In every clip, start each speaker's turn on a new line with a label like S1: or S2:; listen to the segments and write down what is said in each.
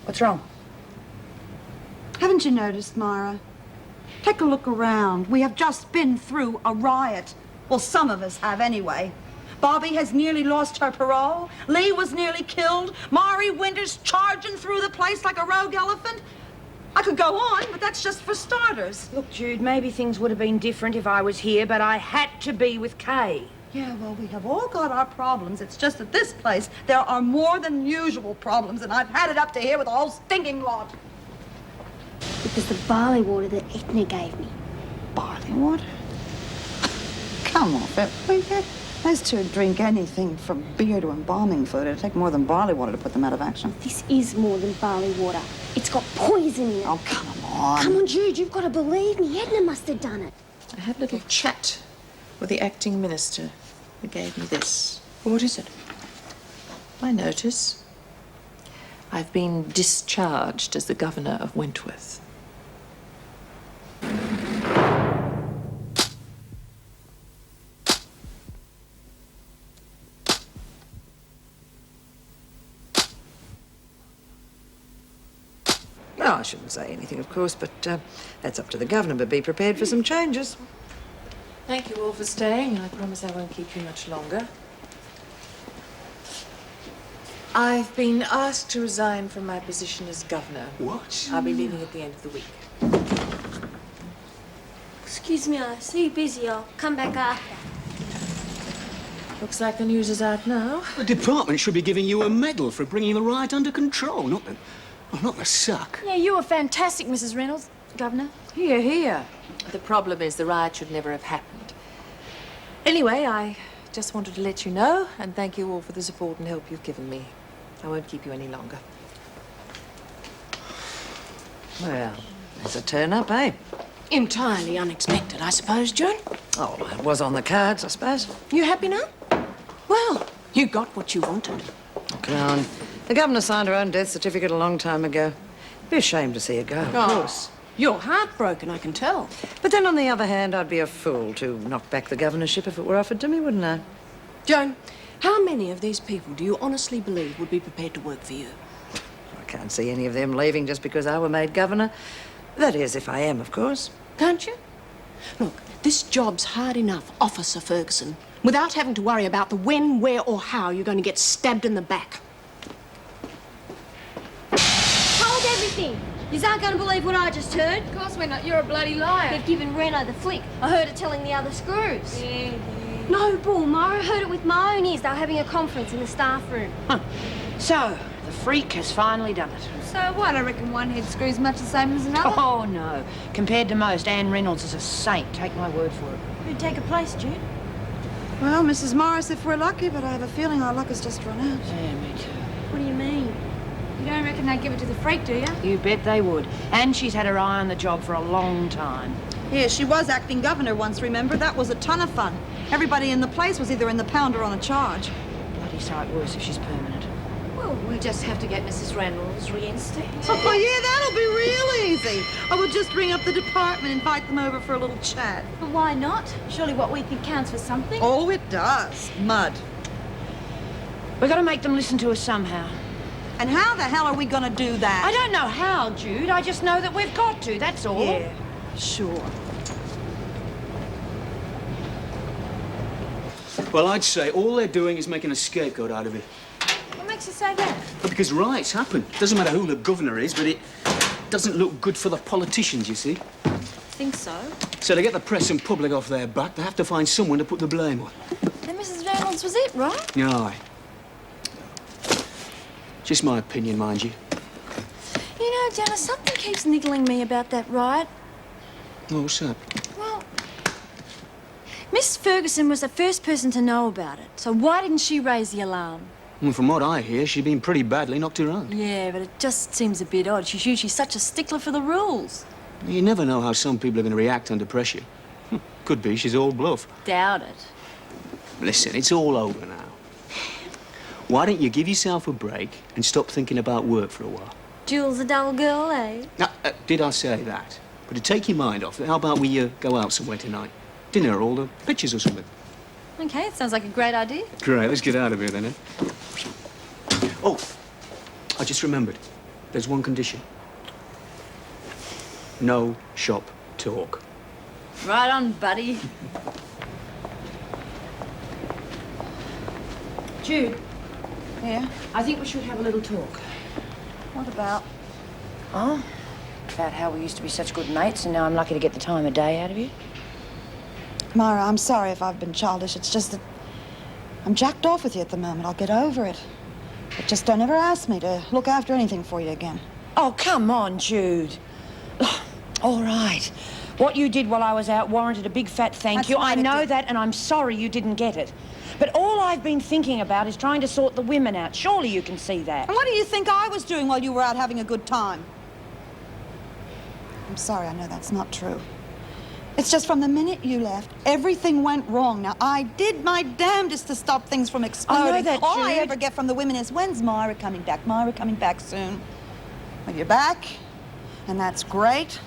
S1: What's wrong?
S2: Haven't you noticed, Myra? Take a look around. We have just been through a riot. Well, some of us have anyway. Bobby has nearly lost her parole. Lee was nearly killed. Mari Winters charging through the place like a rogue elephant. I could go on, but that's just for starters.
S1: Look, Jude, maybe things would have been different if I was here, but I had to be with Kay.
S2: Yeah, well, we have all got our problems. It's just at this place, there are more than usual problems, and I've had it up to here with the whole stinking lot.
S3: It was the barley water that Edna gave me.
S2: Barley water? Come on, Pip. Those two drink anything from beer to embalming fluid. It'd take more than barley water to put them out of action.
S3: This is more than barley water. It's got poison in it.
S2: Oh, come on.
S3: Come on, Jude, you've got to believe me. Edna must have done it.
S4: I had a little chat with the acting minister who gave me this.
S1: What is it?
S4: My notice. I've been discharged as the governor of Wentworth.
S1: No, I shouldn't say anything, of course, but that's up to the governor, but be prepared for some changes.
S4: Thank you all for staying. I promise I won't keep you much longer. I've been asked to resign from my position as governor.
S5: What?
S4: I'll be leaving at the end of the week.
S3: Excuse me, I see you're busy. I'll come back after.
S4: Looks like the news is out now.
S5: The department should be giving you a medal for bringing the riot under control, not the suck.
S6: Yeah, you were fantastic, Mrs. Reynolds, Governor.
S1: Here, here.
S4: The problem is the riot should never have happened. Anyway, I just wanted to let you know and thank you all for the support and help you've given me. I won't keep you any longer.
S1: Well, there's a turn-up, eh?
S6: Entirely unexpected, I suppose, June.
S1: Oh, it was on the cards, I suppose.
S6: You happy now? Well, you got what you wanted.
S1: Oh, come on. The governor signed her own death certificate a long time ago. Be a shame to see her go, of course.
S6: You're heartbroken, I can tell.
S1: But then, on the other hand, I'd be a fool to knock back the governorship if it were offered to me, wouldn't I?
S6: Joan, how many of these people do you honestly believe would be prepared to work for you?
S1: I can't see any of them leaving just because I were made governor. That is, if I am, of course.
S6: Can't you? Look, this job's hard enough, Officer Ferguson, without having to worry about the when, where, or how you're going to get stabbed in the back.
S3: Hold everything. You aren't going to believe what I just heard.
S7: Of course we're not. You're a bloody liar.
S3: They've given Reno the flick. I heard it telling the other screws. No, Bull, Myra heard it with my own ears. They were having a conference in the staff room.
S1: So, the freak has finally done it.
S7: So what? I reckon one head screws much the same as another.
S1: Oh, no. Compared to most, Anne Reynolds is a saint. Take my word for it.
S3: Who'd take a place, Jude?
S2: Well, Mrs. Morris, if we're lucky, but I have a feeling our luck has just run out.
S1: Yeah, me too.
S3: What do you mean?
S7: You don't reckon they'd give it to the freak, do you?
S1: You bet they would. And she's had her eye on the job for a long time.
S2: Yeah, she was acting governor once, remember? That was a ton of fun. Everybody in the place was either in the pound or on a charge.
S1: Bloody sight worse if she's permanent.
S7: Well, we just have to get Mrs. Reynolds reinstated.
S2: Oh, yeah, that'll be real easy. I will just ring up the department and invite them over for a little chat.
S3: But why not? Surely what we think counts for something.
S2: Oh, it does. Mud.
S1: We've got to make them listen to us somehow.
S2: And how the hell are we going to do that?
S1: I don't know how, Jude. I just know that we've got to, that's all.
S2: Yeah, sure.
S5: Well, I'd say all they're doing is making a scapegoat out of it.
S7: What makes you say that?
S5: Well, because riots happen. Doesn't matter who the governor is, but it doesn't look good for the politicians, you see.
S7: Think so?
S5: So to get the press and public off their back, they have to find someone to put the blame on.
S7: Then Mrs. Reynolds was it, right?
S5: Aye. Just my opinion, mind you.
S7: You know, Janice, something keeps niggling me about that riot.
S5: Oh, what's that?
S7: Well, Miss Ferguson was the first person to know about it, so why didn't she raise the alarm?
S5: Well, from what I hear, she's been pretty badly knocked around.
S7: Yeah, but it just seems a bit odd. She's usually such a stickler for the rules.
S5: You never know how some people are going to react under pressure. Could be she's all bluff.
S7: Doubt it.
S5: Listen, it's all over now. Why don't you give yourself a break and stop thinking about work for a while?
S7: Jules a dull girl, eh?
S5: Now, did I say that? But to take your mind off it, how about we go out somewhere tonight? Dinner or all the pictures or something?
S7: Okay, it sounds like a great idea.
S5: Great, let's get out of here then, eh? Oh, I just remembered. There's one condition. No shop talk.
S1: Right on, buddy.
S7: Jude,
S2: Yeah?
S7: I think we should have a little talk.
S2: What about?
S7: Oh? About how we used to be such good mates and now I'm lucky to get the time of day out of you.
S2: Myra, I'm sorry if I've been childish. It's just that I'm jacked off with you at the moment. I'll get over it. But just don't ever ask me to look after anything for you again.
S7: Oh, come on, Jude. All right. What you did while I was out warranted a big fat thank
S2: That's
S7: you.
S2: right,
S7: I
S2: it
S7: know
S2: did.
S7: that, and I'm sorry you didn't get it. But all I've been thinking about is trying to sort the women out. Surely you can see that.
S2: And what do you think I was doing while you were out having a good time? I'm sorry, I know that's not true. It's just from the minute you left, everything went wrong. Now, I did my damnedest to stop things from exploding.
S7: that,
S2: All I
S7: Jude.
S2: ever get from the women is, when's Myra coming back? Myra coming back soon. Well, you're back, and that's great.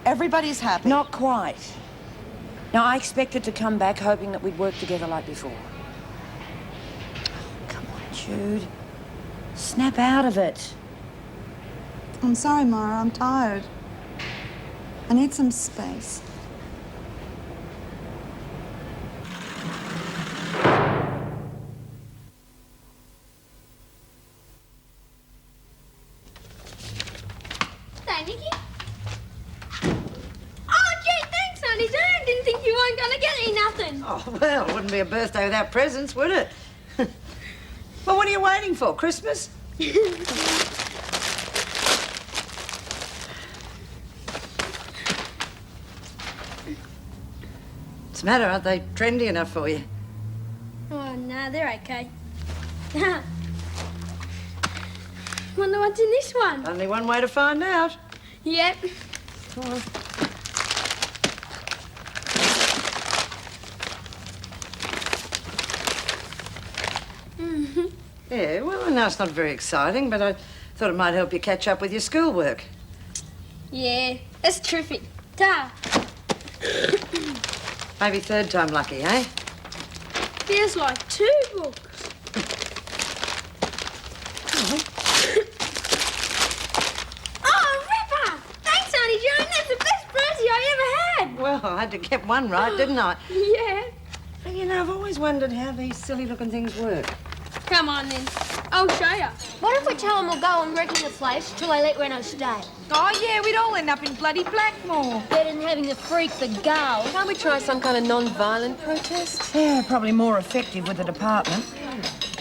S2: Everybody's happy.
S7: Not quite. Now, I expected to come back hoping that we'd work together like before. Come on, Jude. Snap out of it.
S2: I'm sorry, Myra, I'm tired. I need some space.
S3: Hey, Nikki. Oh, gee, thanks, honey. I didn't think you weren't gonna get me nothing.
S1: Oh, well, it wouldn't be a birthday without presents, would it? Well, what are you waiting for? Christmas? What's the matter? Aren't they trendy enough for you?
S3: Oh, no, they're okay. Wonder what's in this one.
S1: Only one way to find out.
S3: Yep.
S1: Yeah, well, I know it's not very exciting, but I thought it might help you catch up with your schoolwork.
S3: Yeah, that's terrific. Ta.
S1: Maybe third time lucky, eh?
S3: Feels like 2 books. Oh, Ripper! Thanks, Auntie Joan. That's the best birthday I ever had.
S1: Well, I had to get one right, didn't I?
S3: Yeah.
S1: And you know, I've always wondered how these silly-looking things work.
S3: Come on, then. I'll show you. What if we tell them we'll go and wreck the place till they let Reno stay?
S8: Oh, yeah, we'd all end up in bloody Blackmore.
S3: Better than having to freak the girl.
S4: Can't we try some kind of non-violent protest?
S7: Yeah, probably more effective with the department.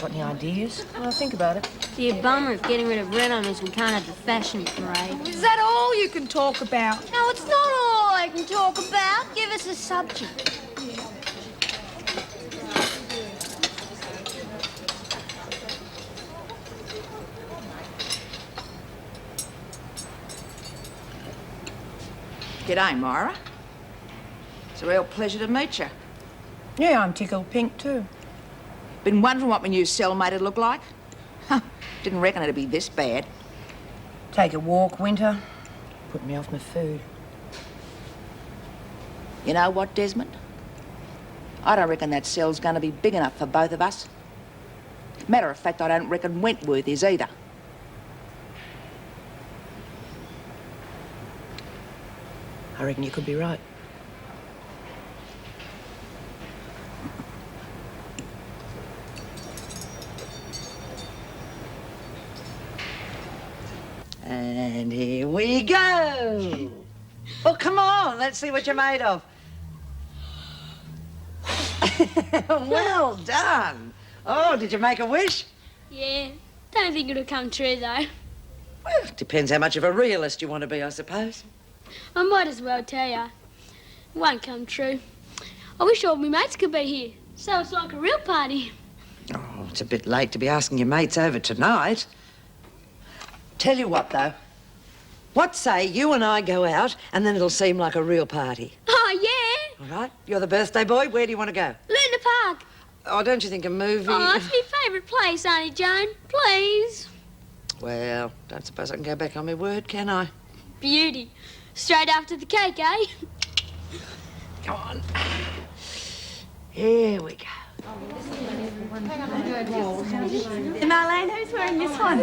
S7: Got any ideas?
S4: Well, think about it.
S3: The bummer of getting rid of Reno means we can't have the fashion parade.
S8: Is that all you can talk about?
S3: No, it's not all I can talk about. Give us a subject.
S8: G'day, Myra. It's a real pleasure to meet you.
S7: Yeah, I'm tickled pink too.
S8: Been wondering what my new cellmate'd look like? Didn't reckon it'd be this bad.
S7: Take a walk, Winter. Put me off my food.
S8: You know what, Desmond? I don't reckon that cell's gonna be big enough for both of us. Matter of fact, I don't reckon Wentworth is either.
S7: I reckon you could be right.
S1: And here we go. Well, come on, let's see what you're made of. Well done. Oh, did you make a wish?
S3: Yeah. Don't think it'll come true, though.
S1: Well, it depends how much of a realist you want to be, I suppose.
S3: I might as well tell you. It won't come true. I wish all my mates could be here, so it's like a real party.
S1: Oh, it's a bit late to be asking your mates over tonight. Tell you what, though. What say you and I go out, and then it'll seem like a real party?
S3: Oh, yeah.
S1: All right? You're the birthday boy. Where do you want to go?
S3: Luna Park.
S1: Oh, don't you think a movie...
S3: Oh, it's my favourite place, Auntie Joan. Please.
S1: Well, don't suppose I can go back on my word, can I?
S3: Beauty. Straight after the cake, eh?
S1: Come on. Here we go.
S2: Marlene, who's wearing this one?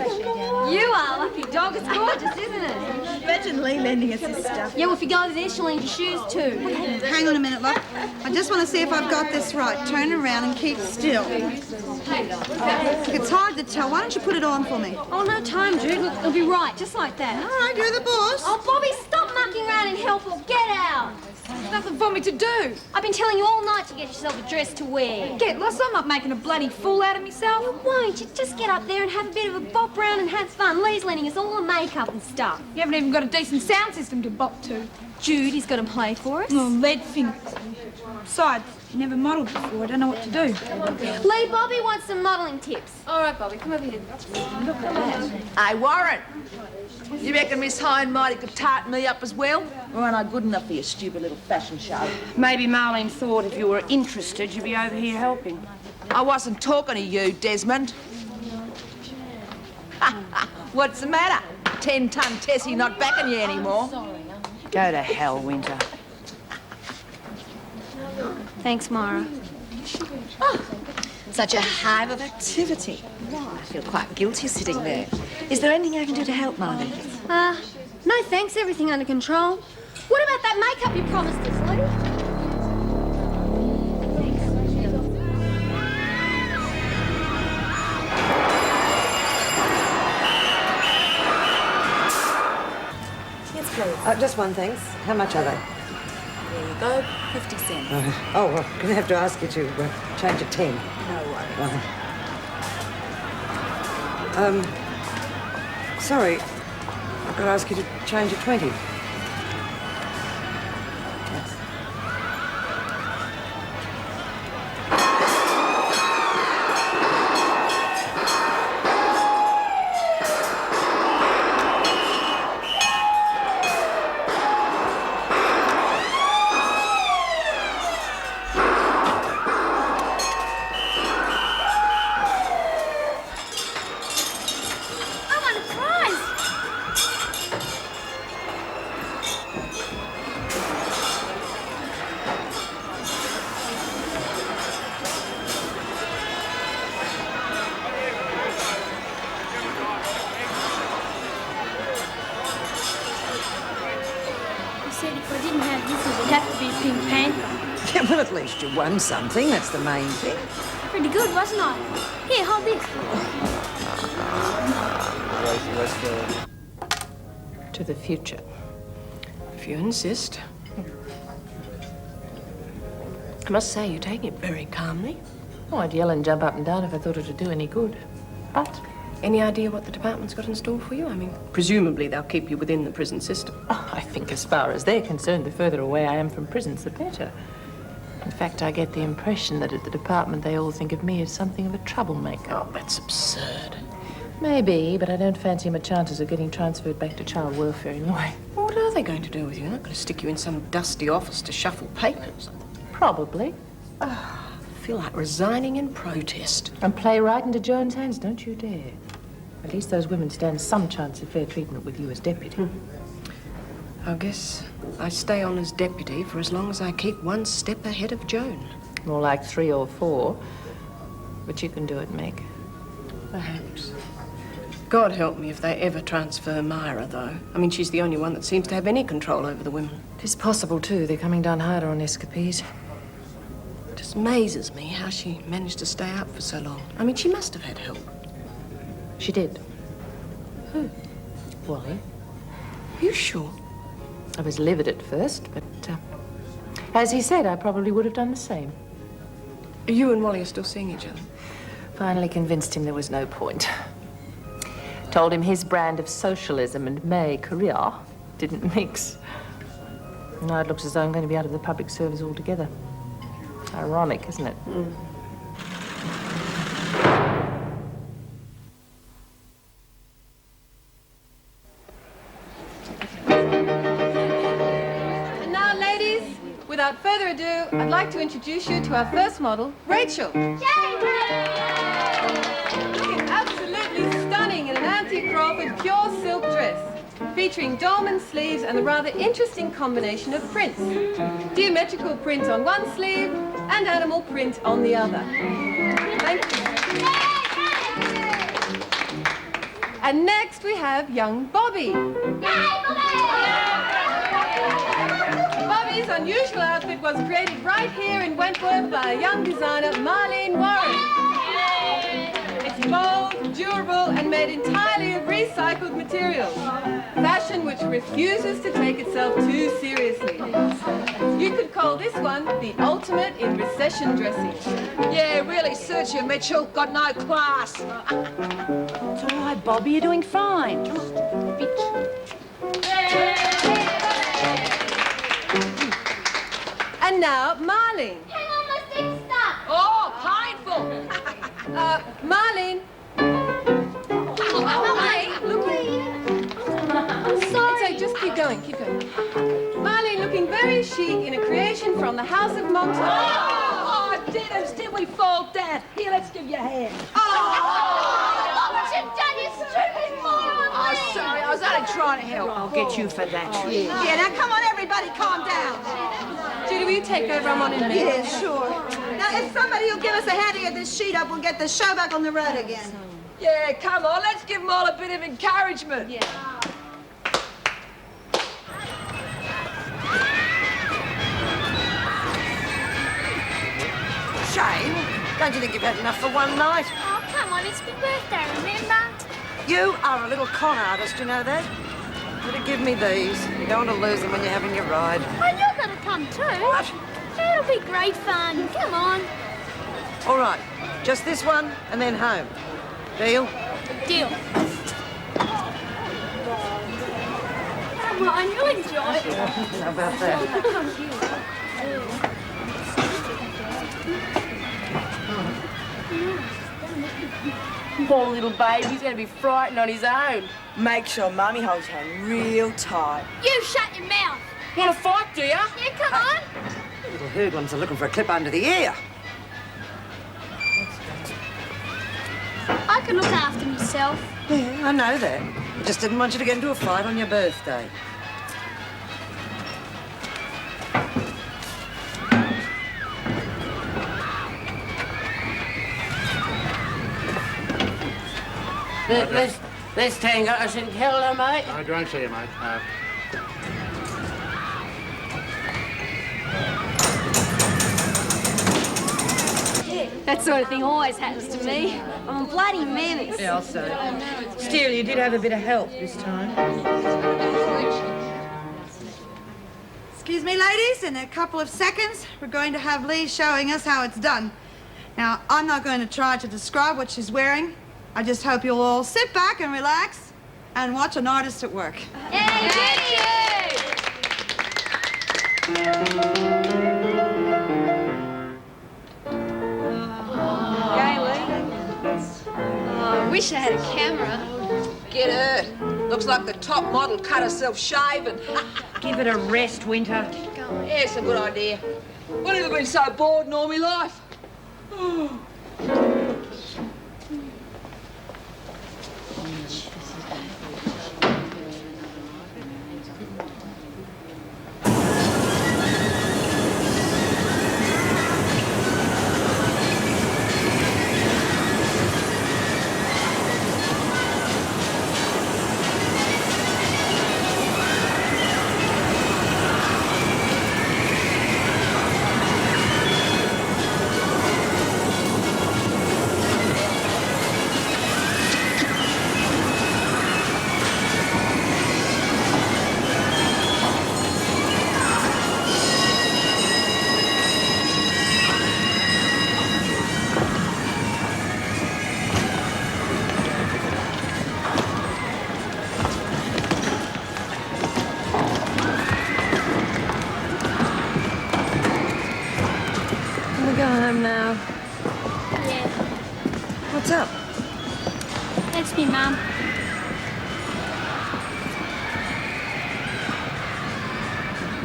S3: You are, lucky dog. dog. It's gorgeous, isn't it?
S2: Imagine Lee lending us this stuff.
S3: Yeah, well, if you go there, she'll lend your shoes too.
S2: Hang on a minute, love. I just want to see if I've got this right. Turn around and keep still. It's hard to tell. Why don't you put it on for me?
S3: Oh, no time, Jude. Look, it'll be right, just like that.
S2: All right, you're the boss.
S3: Oh, Bobby, stop mucking around and help her. Get out.
S7: There's nothing for me to do.
S3: I've been telling you all night to get yourself a dress to wear.
S7: Get lost, I'm not making a bloody fool out of myself.
S3: You won't. You just get up there and have a bit of a bop round and have fun. Lee's lending us all the makeup and stuff.
S7: You haven't even got a decent sound system to bop to.
S3: Jude, he's got to play for us.
S7: Oh, lead fingers. Besides, you never modelled before. I don't know what to do.
S3: Lee, Bobby wants some modelling tips.
S4: All right, Bobby, come over here.
S8: Hey, Warren, you reckon Miss High and Mighty could tighten me up as well? Or aren't I good enough for your stupid little fashion show?
S9: Maybe Marlene thought if you were interested, you'd be over here helping.
S8: I wasn't talking to you, Desmond. What's the matter? 10-ton Tessie not backing you anymore?
S9: Go to hell, Winter.
S3: Thanks, Mara.
S10: Such a hive of activity. I feel quite guilty sitting there. Is there anything I can do to help, Marlene?
S3: No thanks. Everything under control. What about that makeup you promised us, Lee?
S1: Just one, thanks. How much are they?
S10: There you go, 50 cents.
S1: Oh, well, I'm going to have to ask you to change it 10.
S10: No worries.
S1: Sorry. I've got to ask you to change it 20. Yes.
S3: Said if I didn't have this, it'd have to be a Pink Panther.
S1: Yeah, well, at least you won something. That's the main thing.
S3: Pretty good, wasn't I? Here, hold this.
S6: To the future, if you insist. I must say, you're taking it very calmly.
S4: Oh, I'd yell and jump up and down if I thought it would do any good. But
S6: Any idea what the department's got in store for you? I mean, presumably they'll keep you within the prison system.
S4: I think as far as they're concerned, the further away I am from prisons, the better. In fact, I get the impression that at the department they all think of me as something of a troublemaker.
S6: Oh, that's absurd.
S4: Maybe, but I don't fancy my chances of getting transferred back to child welfare anyway.
S6: Well, what are they going to do with you? They're not going to stick you in some dusty office to shuffle papers.
S4: Probably.
S6: I feel like resigning in protest.
S4: And play right into Joan's hands, don't you dare. At least those women stand some chance of fair treatment with you as deputy.
S6: I guess I stay on as deputy for as long as I keep one step ahead of Joan.
S4: More like 3 or 4. But you can do it, Meg.
S6: Perhaps. God help me if they ever transfer Myra, though. I mean, she's the only one that seems to have any control over the women.
S4: It's possible, too. They're coming down harder on escapees.
S6: It just amazes me how she managed to stay up for so long. I mean, she must have had help.
S4: She did.
S6: Who?
S4: Wally.
S6: Are you sure?
S4: I was livid at first, but as he said, I probably would have done the same.
S6: You and Wally are still seeing each other?
S4: Finally convinced him there was no point. Told him his brand of socialism and May career didn't mix. Now it looks as though I'm going to be out of the public service altogether. Ironic, isn't it?
S6: Mm.
S11: And now, ladies, without further ado, I'd like to introduce you to our first model, Rachel. Looking absolutely stunning in an Auntie Crawford pure silk dress, featuring dolman sleeves and a rather interesting combination of prints. Geometrical print on one sleeve and animal print on the other. Thank you. And next we have young Bobby. Bobby's unusual outfit was created right here in Wentworth by a young designer, Marlene Warren. It's bold, durable, and made entirely of recycled materials. Fashion which refuses to take itself too seriously. You could call this one the ultimate in recession dressing.
S8: Yeah, really suits you, Mitchell. Got no class.
S9: It's all right, Bobby. You're doing fine.
S11: And now, Marlene.
S3: Hang on, my stick's stuck.
S8: Oh, painful.
S11: Marlene.
S3: I'm sorry.
S11: So just keep going, keep going. Marlene looking very chic in a creation from the House of Montauk.
S8: Oh, Dennis, did we fall down? Here, let's give you a hand.
S3: What you've done, you stupid moron!
S8: Oh, sorry, I was only trying to help.
S9: I'll get you for that.
S2: Yeah, now come on, everybody, calm down.
S11: Judy, will you take over? I'm on in a minute.
S2: Yeah, sure. Now, if somebody will give us a hand to get this sheet up, we'll get the show back on the road again.
S8: Yeah, come on, let's give them all a bit of encouragement.
S3: Yeah.
S1: Shame. Don't you think you've had enough for one night?
S3: Oh, come on, it's my birthday, remember?
S1: You are a little con artist, you know that? Better give me these. You don't want to lose them when you're having your ride.
S3: Oh, you're gonna come too.
S1: What?
S3: It'll be great fun. Come on.
S1: All right, just this one and then home. Deal?
S3: Deal. Come on, you'll enjoy it.
S1: How about that?
S9: Poor little baby. He's going to be frightened on his own. Make sure Mummy holds your hand real tight.
S3: You shut your mouth.
S9: Want to fight, do ya?
S3: Yeah, come on.
S1: Little hoodlums are looking for a clip under the ear.
S3: I can look after myself.
S1: Yeah, I know that. I just didn't want you to get into a fight on your birthday.
S9: This thing got us in killer, mate.
S12: I don't see you, mate.
S3: That sort of thing always happens to me. I'm a bloody menace.
S9: Yeah, I'll say. Still, you did have a bit of help this time.
S2: Excuse me, ladies, in a couple of seconds, we're going to have Lee showing us how it's done. Now, I'm not going to try to describe what she's wearing. I just hope you'll all sit back and relax and watch an artist at work.
S3: I wish I had a camera.
S8: Get her. Looks like the top model cut herself shaving.
S9: Give it a rest, Winter.
S8: Yeah, it's a good idea. I've never been so bored in all my life.
S1: Go home now.
S3: Yeah,
S1: What's up?
S3: that's me, Mum.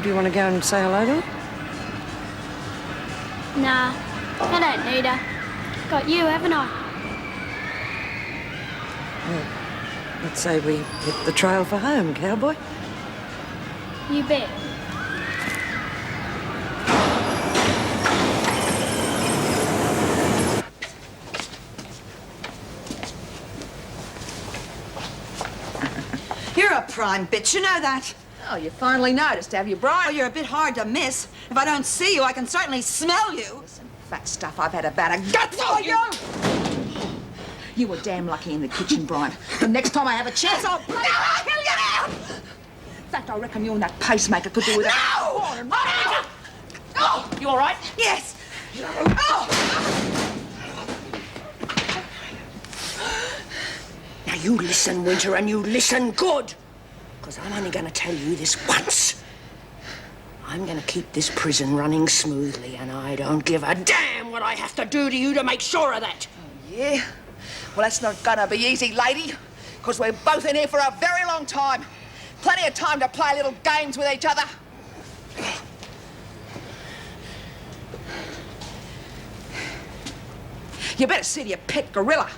S1: Do you want to go and say hello to her?
S3: Nah, I don't need her. Got you, haven't I?
S1: Well, let's say we hit the trail for home, cowboy.
S3: You bet.
S2: You're a prime bitch, you know that.
S8: Oh, you finally noticed, have you,
S2: Oh,
S8: Brian?
S2: you're a bit hard to miss. If I don't see you, I can certainly smell you.
S8: Listen, fat stuff, I've had about a guts for you! You were damn lucky in the kitchen, Brian. The next time I have a chance, I'll blow you out! In fact, I reckon you and that pacemaker could do with it.
S2: No!
S8: Oh, you all right?
S2: Yes. Oh.
S6: Now you listen, Winter, and you listen good. Because I'm only going to tell you this once. I'm going to keep this prison running smoothly, and I don't give a damn what I have to do to you to make sure of that.
S8: Yeah? Well, that's not gonna be easy, lady, because we're both in here for a very long time. Plenty of time to play little games with each other. You better see your pet gorilla.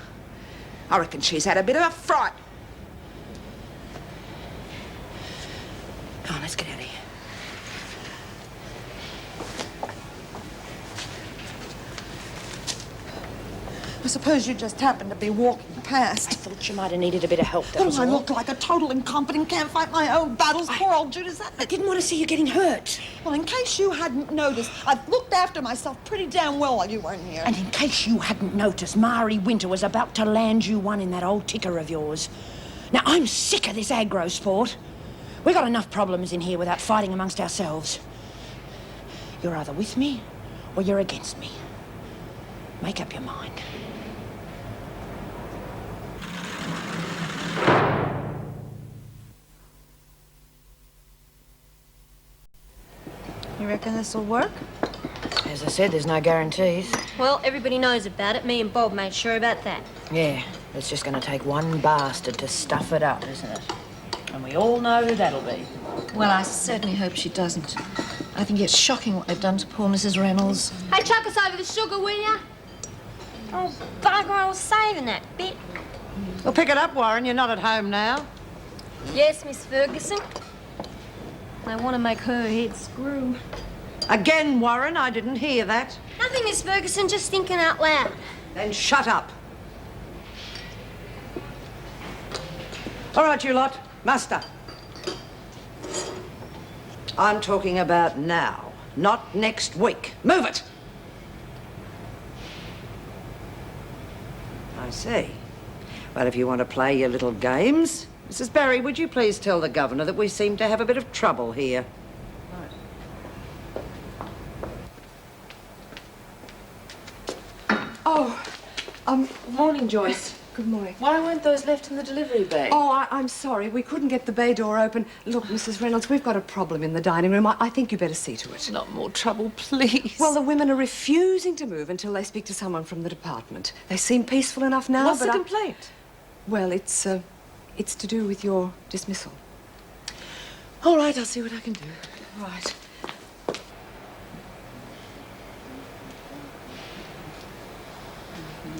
S8: I reckon she's had a bit of a fright.
S6: Come on, let's get out of here.
S2: I suppose you just happened to be walking past.
S6: I thought you might have needed a bit of help, that was
S2: I
S6: all.
S2: look like a total incompetent, can't fight my own battles. Poor old Judas.
S6: I didn't want to see you getting hurt.
S2: Well, in case you hadn't noticed, I've looked after myself pretty damn well while you weren't here.
S6: And in case you hadn't noticed, Mari Winter was about to land you one in that old ticker of yours. Now, I'm sick of this aggro sport. We've got enough problems in here without fighting amongst ourselves. You're either with me or you're against me. Make up your mind.
S2: You reckon this'll work?
S7: As I said, there's no guarantees.
S3: Well, everybody knows about it. Me and Bob made sure about that.
S7: Yeah, it's just going to take one bastard to stuff it up, isn't it? And we all know who that'll be.
S10: Well, I certainly hope she doesn't. I think it's shocking what they've done to poor Mrs. Reynolds.
S3: Hey, chuck us over the sugar, will ya? Oh, bugger, I was saving that bit.
S1: Well, pick it up, Warren. You're not at home now.
S3: Yes, Miss Ferguson. I want to make her head screw.
S1: Again, Warren, I didn't hear that.
S3: Nothing, Miss Ferguson, just thinking out loud.
S1: Then shut up. All right, you lot. Muster. I'm talking about now, not next week. Move it! I see. Well, if you want to play your little games... Mrs. Barry, would you please tell the governor that we seem to have a bit of trouble here?
S11: Oh, morning, Joyce.
S4: Good morning. Why weren't those left in the delivery bay?
S11: Oh, I'm sorry. We couldn't get the bay door open. Look, Mrs. Reynolds, we've got a problem in the dining room. I think you better see to it.
S4: Not more trouble, please.
S11: Well, the women are refusing to move until they speak to someone from the department. They seem peaceful enough now,
S4: What's
S11: but
S4: the complaint?
S11: Well, it's to do with your dismissal. All right, I'll see what I can do.
S4: Right.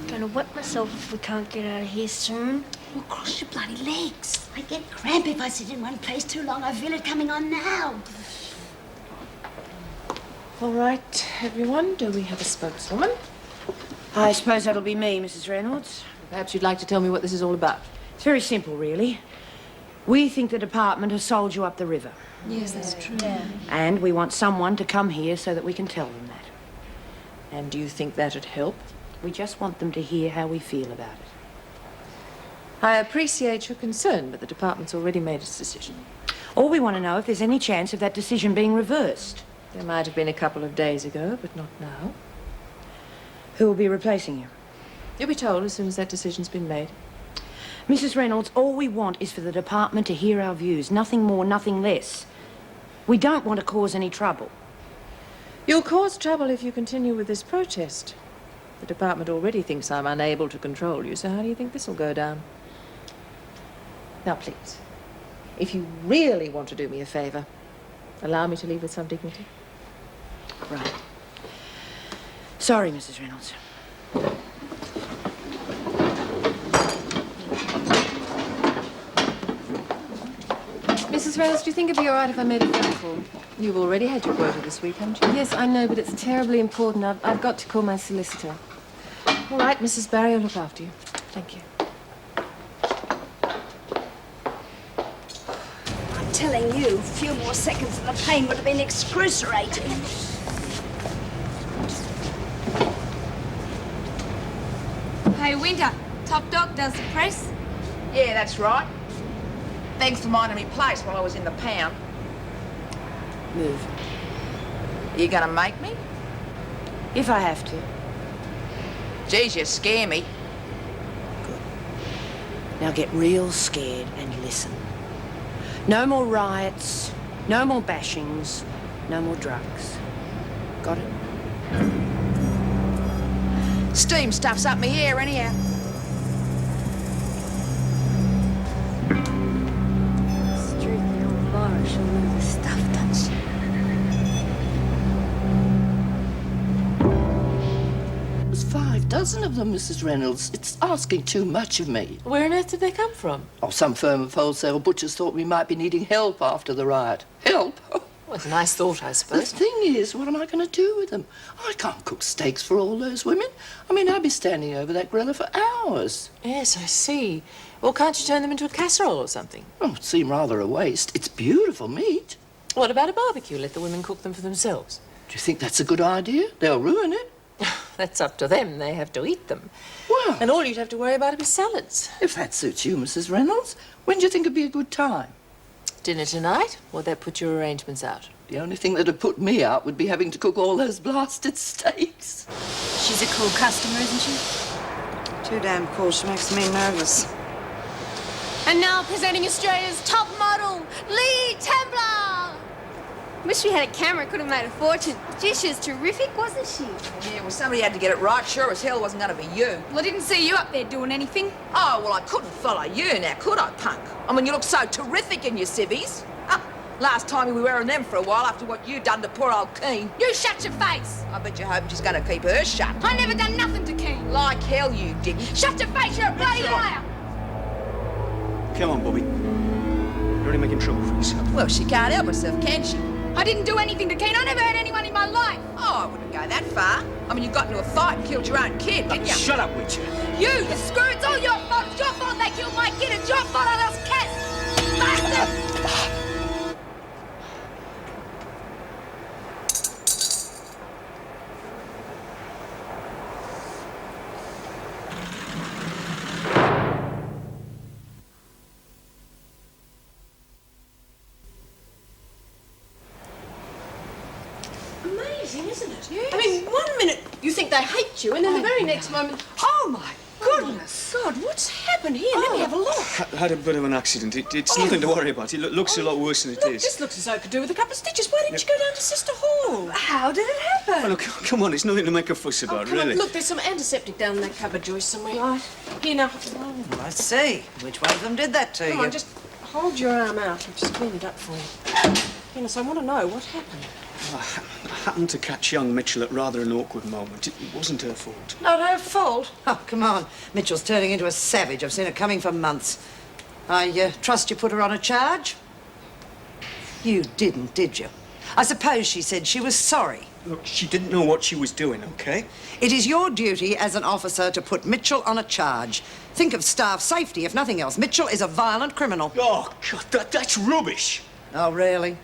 S3: Gonna wet myself if we can't get out of here soon.
S12: Well, cross your bloody legs. I get cramp if I sit in one place too long. I feel it coming on now.
S4: All right, everyone, do we have a spokeswoman?
S6: I suppose that'll be me, Mrs. Reynolds.
S4: Perhaps you'd like to tell me what this is all about.
S6: It's very simple, really. We think the department has sold you up the river.
S10: Yes, that's true.
S6: And we want someone to come here so that we can tell them that.
S4: And do you think that'd help?
S6: We just want them to hear how we feel about it.
S4: I appreciate your concern, but the department's already made its decision.
S6: All we want to know if there's any chance of that decision being reversed.
S4: There might have been a couple of days ago, but not now.
S6: Who will be replacing you?
S4: You'll be told as soon as that decision's been made.
S6: Mrs. Reynolds, all we want is for the department to hear our views. Nothing more, nothing less. We don't want to cause any trouble.
S4: You'll cause trouble if you continue with this protest. The department already thinks I'm unable to control you, so how do you think this will go down? Now, please, if you really want to do me a favor, allow me to leave with some dignity.
S6: Right. Sorry, Mrs. Reynolds.
S11: Mrs. Reynolds, do you think it'd be all right if I made a phone call?
S4: You've already had your quota this week, haven't you?
S11: Yes, I know, but it's terribly important. I've got to call my solicitor.
S4: All right, Mrs. Barry, I'll look after you. Thank you.
S12: telling you, a few more seconds and the pain would have been excruciating.
S3: Hey, Winter, Top Dog does the press?
S8: Yeah, that's right. Thanks for minding me place while I was in the pound.
S6: Move.
S8: You gonna make me?
S6: If I have to.
S8: Geez, you scare me.
S6: Now get real scared and listen. No more riots, no more bashings, no more drugs. Got it?
S8: Steam stuff's up me ear anyhow.
S12: Strictly old Laura, she'll know the stuff, doesn't she?
S13: There's 5 dozen of them, Mrs. Reynolds. It's asking too much of me.
S4: Where on earth did they come from?
S13: Oh, some firm of wholesale butchers thought we might be needing help after the riot. Help?
S4: Well, it's a nice thought, I
S13: The
S4: suppose.
S13: thing is, what am I going to do with them? I can't cook steaks for all those women. I mean, I'd be standing over that griller for hours.
S4: Yes, I see. Well, can't you turn them into a casserole or something?
S13: Oh, it'd seem rather a waste. It's beautiful meat.
S4: What about a barbecue? Let the women cook them for themselves.
S13: Do you think that's a good idea? They'll ruin it.
S4: That's up to them. They have to eat them.
S13: Well,
S4: And all you'd have to worry about is salads.
S13: if that suits you, Mrs. Reynolds, when do you think would be a good time?
S4: Dinner tonight? Would that put your arrangements out?
S13: The only thing that'd put me out would be having to cook all those blasted steaks.
S7: She's a cool customer, isn't she?
S1: Too damn cool. She makes me nervous.
S3: And now presenting Australia's top model, Lee Templar! Wish we had a camera, could have made a fortune. Gee, she was terrific, wasn't she?
S8: Yeah, well, somebody had to get it right. Sure as hell wasn't gonna be you.
S3: Well, I didn't see you up there doing anything.
S8: Oh, well, I couldn't follow you now, could I, punk? I mean, you look so terrific in your civvies. Last time we were wearing them for a while after what you done to poor old Keen.
S3: You shut your face!
S8: I bet you're hoping she's gonna keep her shut.
S3: I never done nothing to King.
S8: Like hell you did.
S3: Shut your face, you're a bloody liar!
S5: Come on, Bobby. You're only making trouble for yourself.
S8: Well, she can't help herself, can she?
S3: I didn't do anything to Keen. I never hurt anyone in my life.
S8: Oh, I wouldn't go that far. I mean, you got into a fight and killed your own kid, didn't you?
S5: Shut up, Witcher.
S3: You screw, it's all your fault. It's your fault they killed my kid. It's your fault I lost Cass. Bastard!
S11: Amazing, isn't it? Yes. I mean, 1 minute you think they hate you, and then the very next moment, oh my goodness, God, what's happened here? Let me have a look.
S5: Had a bit of an accident. It's nothing to worry about. It looks a lot worse than it
S11: Look,
S5: is.
S11: this looks as though it could do with a couple of stitches. Why didn't you go down to Sister Hall? How did it happen?
S5: Oh, look, come on, it's nothing to make a fuss about,
S11: Come on,
S5: really.
S11: look, there's some antiseptic down in that cupboard, Joyce, somewhere. Right. Here now.
S1: I see. Which one of them did that to
S11: Come
S1: you?
S11: on, just hold your arm out. I've just cleaned it up for you. Goodness, I want to know what happened.
S5: I happened to catch young Mitchell at rather an awkward moment. It wasn't her fault.
S1: Not her fault. Oh, come on. Mitchell's turning into a savage. I've seen it coming for months. I trust you put her on a charge? You didn't, did you? I suppose she said she was sorry.
S5: Look, she didn't know what she was doing, OK?
S1: It is your duty as an officer to put Mitchell on a charge. Think of staff safety, if nothing else. Mitchell is a violent criminal.
S5: Oh, God, that's rubbish.
S1: Oh, really?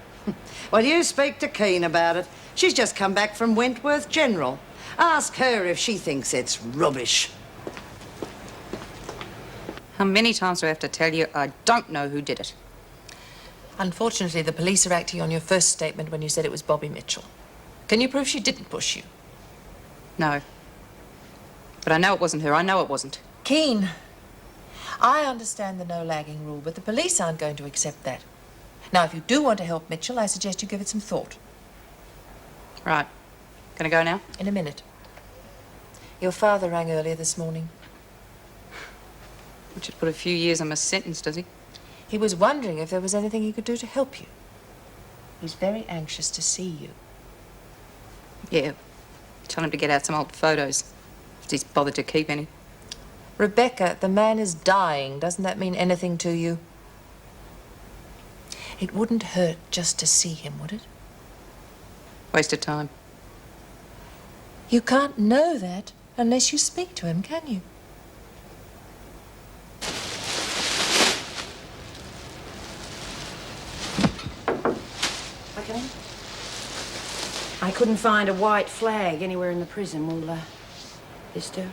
S1: Well, you speak to Keen about it. She's just come back from Wentworth General. Ask her if she thinks it's rubbish.
S14: How many times do I have to tell you I don't know who did it?
S4: Unfortunately, the police are acting on your first statement when you said it was Bobby Mitchell. Can you prove she didn't push you?
S14: No. But I know it wasn't her. I know it wasn't.
S4: Keen, I understand the no lagging rule, but the police aren't going to accept that. Now, if you do want to help Mitchell, I suggest you give it some thought.
S14: Right. Gonna go now?
S4: In a minute. Your father rang earlier this morning.
S14: Which would put a few years on my sentence, does he?
S4: He was wondering if there was anything he could do to help you. He's very anxious to see you.
S14: Yeah. Tell him to get out some old photos, if he's bothered to keep any.
S4: Rebecca, the man is dying. Doesn't that mean anything to you? It wouldn't hurt just to see him, would it?
S14: Waste of time.
S4: You can't know that unless you speak to him, can you?
S6: come in? I couldn't find a white flag anywhere in the prison. Will this do?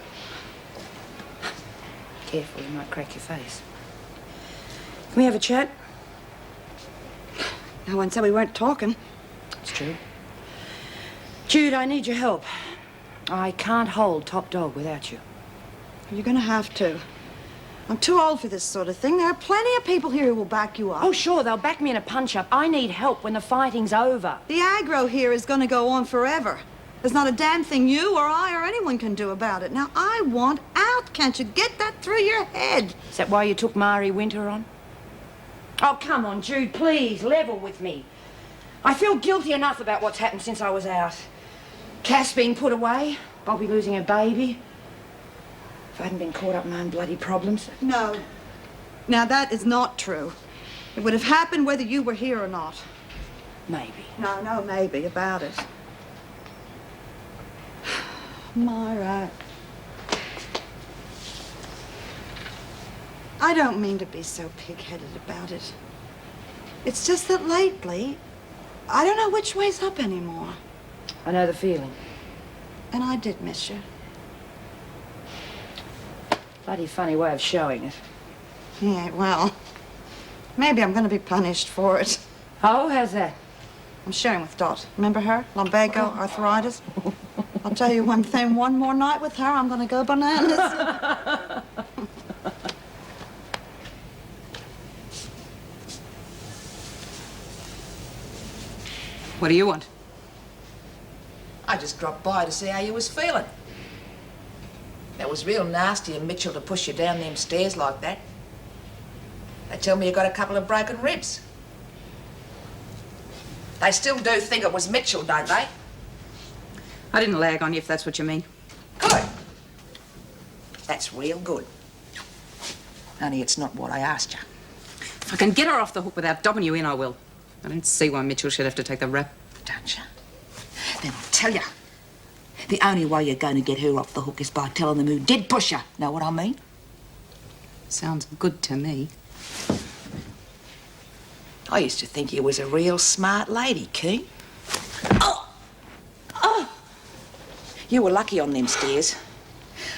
S6: Careful, you might crack your face. Can we have a chat?
S2: No one said we weren't talking.
S6: It's true. Jude, I need your help. I can't hold Top Dog without you.
S2: You're gonna have to. I'm too old for this sort of thing. There are plenty of people here who will back you up.
S6: Oh, sure, they'll back me in a punch-up. I need help when the fighting's over.
S2: The aggro here is gonna go on forever. There's not a damn thing you or I or anyone can do about it. Now, I want out. Can't you get that through your head?
S6: Is that why you took Mari Winter on? Oh, come on, Jude, please, level with me. I feel guilty enough about what's happened since I was out. Cass being put away, Bobby losing her baby. If I hadn't been caught up in my own bloody problems.
S2: No. Now, that is not true. It would have happened whether you were here or not.
S6: Maybe.
S2: No, maybe about it. Myra. I don't mean to be so pig-headed about it. It's just that lately, I don't know which way's up anymore.
S6: I know the feeling.
S2: And I did miss you.
S6: Bloody funny way of showing it.
S2: Yeah, well, maybe I'm going to be punished for it.
S6: Oh, how's that?
S2: I'm sharing with Dot. Remember her? Lumbago, arthritis. I'll tell you one thing, one more night with her, I'm going to go bananas.
S14: What do you want?
S8: I just dropped by to see how you was feeling. That was real nasty of Mitchell to push you down them stairs like that. They tell me you got a couple of broken ribs. They still do think it was Mitchell, don't they?
S14: I didn't lag on you, if that's what you mean.
S8: Good. That's real good. Only it's not what I asked you.
S14: If I can get her off the hook without dobbing you in, I will. I don't see why Mitchell should have to take the rap.
S8: Don't you? Then I'll tell you. The only way you're going to get her off the hook is by telling them who did push her. Know what I mean?
S14: Sounds good to me.
S8: I used to think you was a real smart lady, Keen. Oh! Oh! You were lucky on them stairs.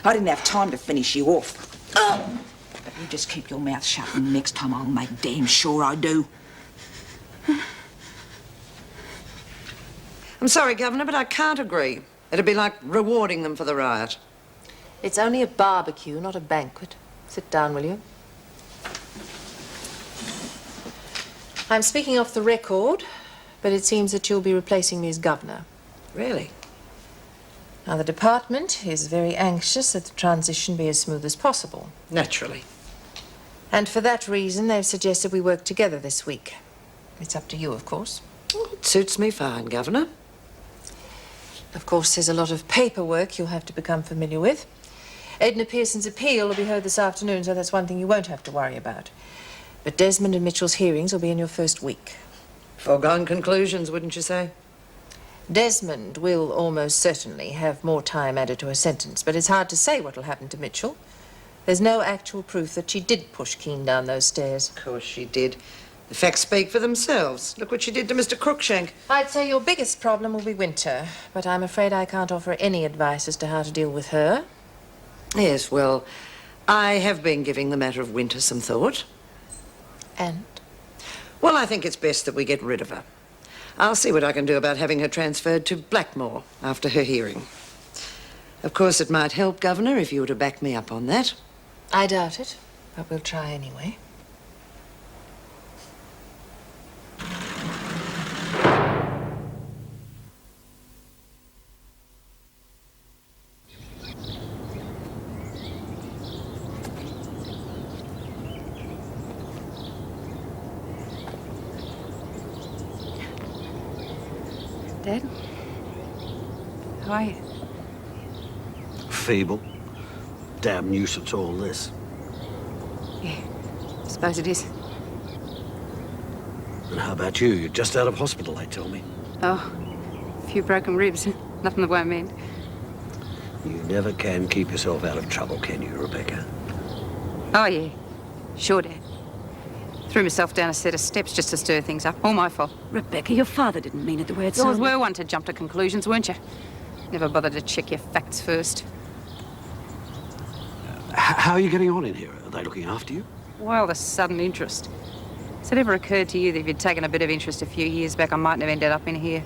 S8: I didn't have time to finish you off. Oh! But you just keep your mouth shut and next time I'll make damn sure I do.
S1: I'm sorry, Governor, but I can't agree. It'd be like rewarding them for the riot.
S4: It's only a barbecue, not a banquet. Sit down, will you? I'm speaking off the record, but it seems that you'll be replacing me as governor.
S1: Really?
S4: Now, the department is very anxious that the transition be as smooth as possible.
S1: Naturally.
S4: And for that reason, they've suggested we work together this week. It's up to you, of course.
S1: It suits me fine, Governor.
S4: Of course, there's a lot of paperwork you'll have to become familiar with. Edna Pearson's appeal will be heard this afternoon, so that's one thing you won't have to worry about. But Desmond and Mitchell's hearings will be in your first week.
S1: Foregone conclusions, wouldn't you say?
S4: Desmond will almost certainly have more time added to her sentence, but it's hard to say what will happen to Mitchell. There's no actual proof that she did push Keene down those stairs.
S1: Of course she did. The facts speak for themselves. Look what she did to Mr. Crookshank.
S4: I'd say your biggest problem will be Winter, but I'm afraid I can't offer any advice as to how to deal with her.
S1: Yes, well, I have been giving the matter of Winter some thought.
S4: And?
S1: Well, I think it's best that we get rid of her. I'll see what I can do about having her transferred to Blackmore after her hearing. Of course, it might help, Governor, if you were to back me up on that.
S4: I doubt it, but we'll try anyway.
S14: Dad? How are you?
S15: Feeble. Damn nuisance, all this.
S14: Yeah, I suppose it is.
S15: And how about you? You're just out of hospital, they tell me.
S14: Oh, a few broken ribs. Nothing the way I meant.
S15: You never can keep yourself out of trouble, can you, Rebecca?
S14: Oh, yeah. Sure, Dad. Threw myself down a set of steps just to stir things up. All my fault.
S2: Rebecca, your father didn't mean it the way it
S14: You always
S2: sounded.
S14: were one to jump to conclusions, weren't you? Never bothered to check your facts first.
S15: How are you getting on in here? Are they looking after you?
S14: Well, the sudden interest. Has it ever occurred to you that if you'd taken a bit of interest a few years back, I mightn't have ended up in here?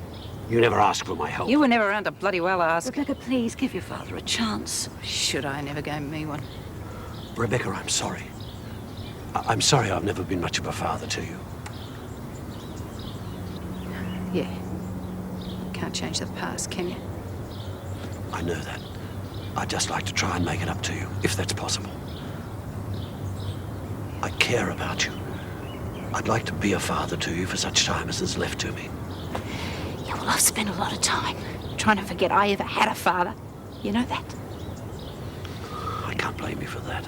S15: You never asked for my help.
S14: You were never around to bloody well ask.
S2: Rebecca, please give your father a chance.
S14: Should I? Never gave me one.
S15: Rebecca, I'm sorry. I'm sorry I've never been much of a father to you.
S14: Yeah. Can't change the past, can you?
S15: I know that. I'd just like to try and make it up to you, if that's possible. I care about you. I'd like to be a father to you for such time as is left to me.
S8: Yeah, well, I've spent a lot of time trying to forget I ever had a father. You know that?
S15: I can't blame you for that.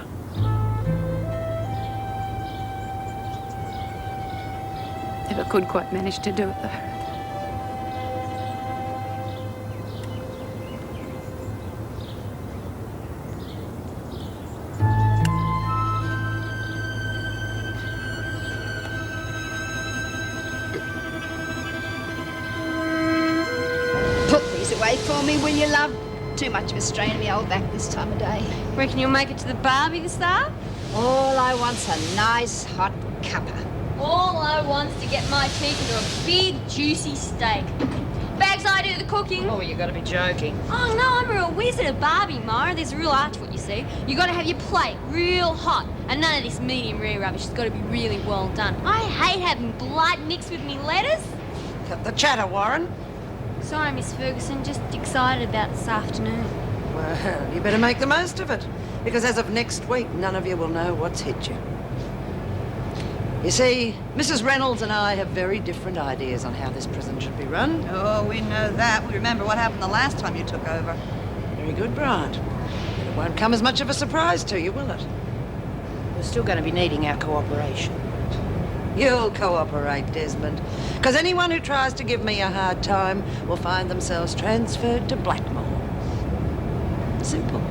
S14: Never could quite manage to do it, though.
S12: Put these away for me, will you, love? Too much of a strain on me old back this time of day.
S3: Reckon you'll make it to the barbie this hour?
S12: All I want's a nice hot cuppa.
S3: All I want's to get my teeth into a big, juicy steak. Bags, I do the cooking.
S8: Oh, you gotta be joking.
S3: Oh, no, I'm a real wizard of Barbie, Mara. There's a real art to what you see. You gotta have your plate real hot. And none of this medium rare rubbish. It's gotta be really well done. I hate having blood mixed with me lettuce.
S1: Cut the chatter, Warren.
S3: Sorry, Miss Ferguson. Just excited about this afternoon.
S1: Well, you better make the most of it. Because as of next week, none of you will know what's hit you. You see, Mrs. Reynolds and I have very different ideas on how this prison should be run.
S2: Oh, we know that. We remember what happened the last time you took over.
S1: Very good, Bryant. It won't come as much of a surprise to you, will it?
S6: We're still going to be needing our cooperation.
S1: You'll cooperate, Desmond. Because anyone who tries to give me a hard time will find themselves transferred to Blackmore. Simple.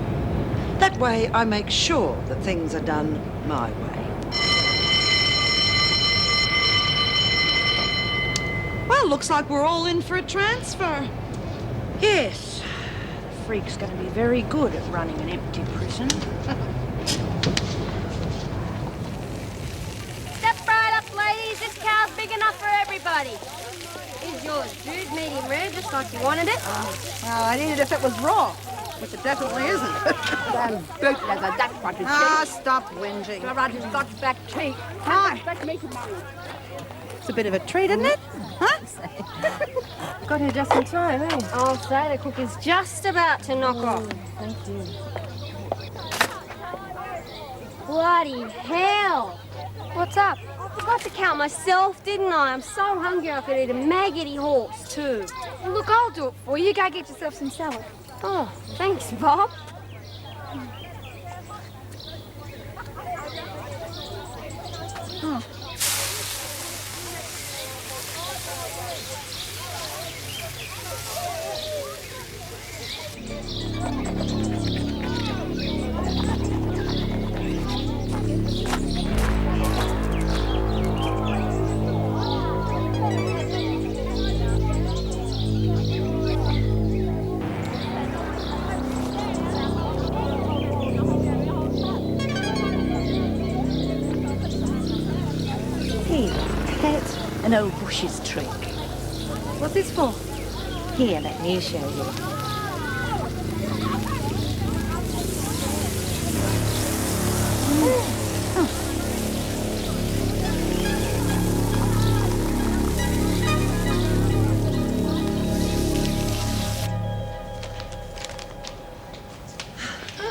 S1: That way, I make sure that things are done my way.
S2: Well, looks like we're all in for a transfer.
S6: Yes. The freak's going to be very good at running an empty prison.
S3: Step right up, ladies. This cow's big enough for everybody. Here's yours, Jude. Medium rare, just like you wanted it.
S2: Well, I'd eat it if it was raw, which it definitely isn't.
S8: Damn boot leather, that's what it is.
S2: Ah, stop whinging.
S8: Roger's got back teeth.
S2: Come on.
S8: Back me tomorrow.
S2: It's a bit of a treat, isn't it? Huh?
S11: Got here just in time, eh?
S3: I'll say the cook is just about to knock off.
S11: Thank you.
S3: Bloody hell! What's up? I forgot to count myself, didn't I? I'm so hungry I could eat a maggoty horse, too.
S11: Well, look, I'll do it for you. Go get yourself some salad.
S3: Oh, thanks, Bob.
S2: Oh.
S8: Here, that's an old bush's trick.
S11: What's this for?
S8: Here, let me show you.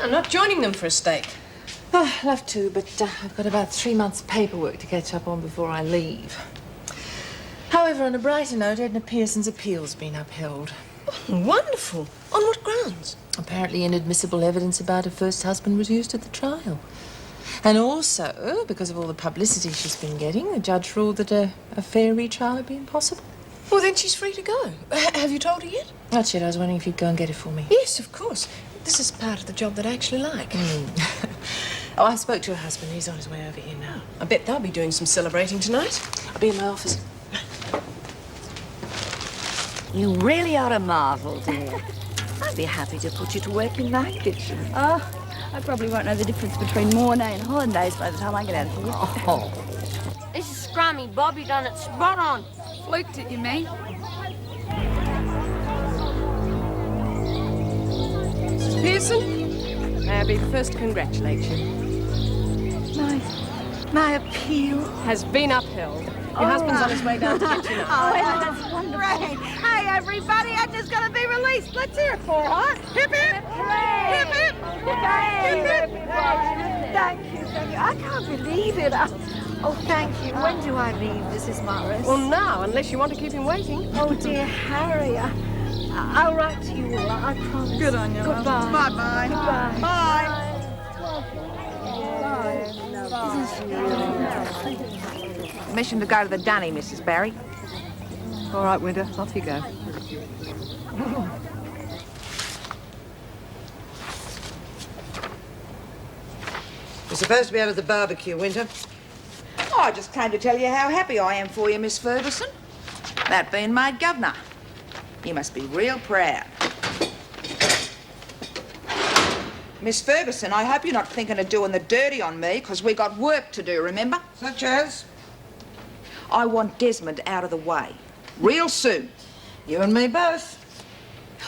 S11: I'm not joining them for a steak.
S4: Oh, I'd love to, but I've got about 3 months' paperwork to catch up on before I leave. However, on a brighter note, Edna Pearson's appeal's been upheld.
S11: Oh, wonderful. On what grounds?
S4: Apparently inadmissible evidence about her first husband was used at the trial. And also, because of all the publicity she's been getting, the judge ruled that a fair retrial would be impossible.
S11: Well, then she's free to go. Have you told her yet?
S4: That's it. I was wondering if you'd go and get it for me.
S11: Yes, of course. This is part of the job that I actually like.
S16: Oh, I spoke to her husband. He's on his way over here now. I bet they'll be doing some celebrating tonight. I'll be in my office.
S10: You really are a marvel, dear. I'd be happy to put you to work in my kitchen.
S17: Oh, I probably won't know the difference between morning and hollandaise by the time I get out of here.
S3: Oh. This is scrummy. Bobby done it spot on.
S17: Fluked it, you mean?
S11: Mrs. Pearson, may I be the first to congratulate you?
S10: My appeal
S11: Has been upheld. Your husband's on his way down to get you now.
S2: Oh, that's wonderful. Great. Hey, everybody, I'm just going to be released. Let's hear it for her, huh? Hip, hip. Hip, hip. Hip, hip.
S10: Thank you, thank you. I can't believe it. Oh, thank you. When do I leave, Mrs. Morris?
S11: Well, now, unless you want to keep him waiting.
S10: Oh, dear Harry, I'll write to you all, I promise.
S2: Good on you.
S10: Goodbye.
S2: Bye-bye.
S10: Goodbye.
S2: Bye.
S8: Permission to go to the dunny, Mrs. Barry.
S10: All right, Winter, off you go.
S1: You're supposed to be out at the barbecue, Winter.
S8: Oh, I just came to tell you how happy I am for you, Miss Ferguson. That being made governor. You must be real proud. Miss Ferguson, I hope you're not thinking of doing the dirty on me, because we got work to do, remember?
S1: Such as?
S8: I want Desmond out of the way. Real soon.
S1: You and me both.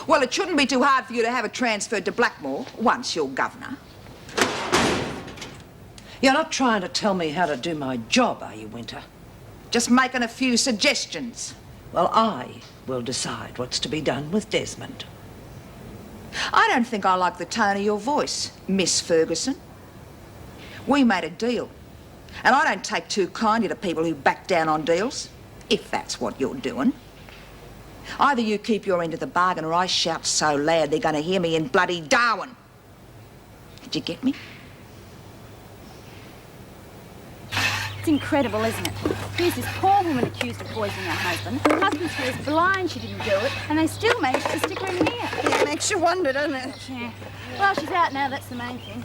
S8: Well, it shouldn't be too hard for you to have it transferred to Blackmore once you're governor.
S1: You're not trying to tell me how to do my job, are you, Winter?
S8: Just making a few suggestions.
S1: Well, I will decide what's to be done with Desmond.
S8: I don't think I like the tone of your voice, Miss Ferguson. We made a deal. And I don't take too kindly to people who back down on deals, if that's what you're doing. Either you keep your end of the bargain or I shout so loud they're going to hear me in bloody Darwin. Did you get me?
S17: It's incredible, isn't it? Here's this poor woman accused of poisoning her husband. Her husband swears blind she didn't do it, and they still managed to stick her in here.
S2: It makes you wonder, doesn't it?
S17: Yeah. Well, she's out now, that's the main thing.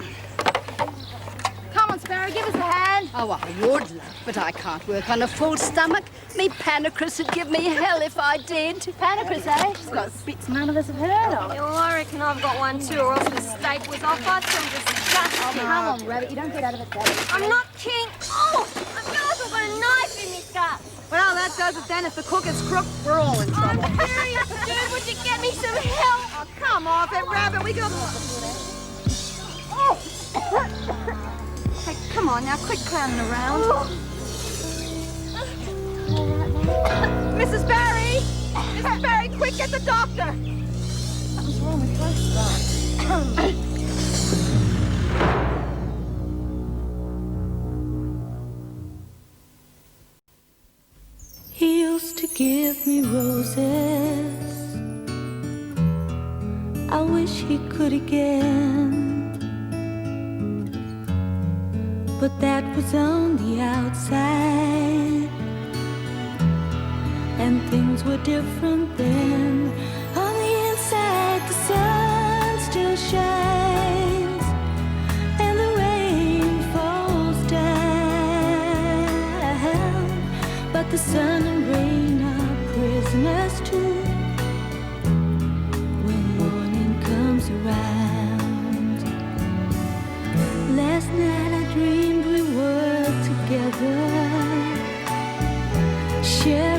S17: Come on, Sparrow, give us a hand.
S12: Oh, I would, love, but I can't work on a full stomach. Me pancreas would give me hell if I did.
S17: Pancreas, eh? She's got bits none of us have heard of.
S3: Well, I reckon I've got one too, or else the steak was off. I feel disgusting.
S17: Oh, come on, Rabbit, you don't get out of it that easy.
S3: I'm not king. Oh, I feel like I've got a knife in me gut.
S2: Well, that does it then. If the cook is crook, we're all in trouble.
S3: I'm serious, dude. Would you get me some help?
S2: Oh, come off it, Rabbit. We got...
S17: Hey, come on now, quit clowning around.
S2: Mrs. Barry! Mrs. Barry, quick, get the doctor!
S17: Something's wrong with both.
S18: He used to give me roses. I wish he could again. But that was on the outside, and things were different then. On the inside, the sun still shines, and the rain falls down. But the sun and rain are prisoners too when morning comes around. Last night I dreamed we were together, sharing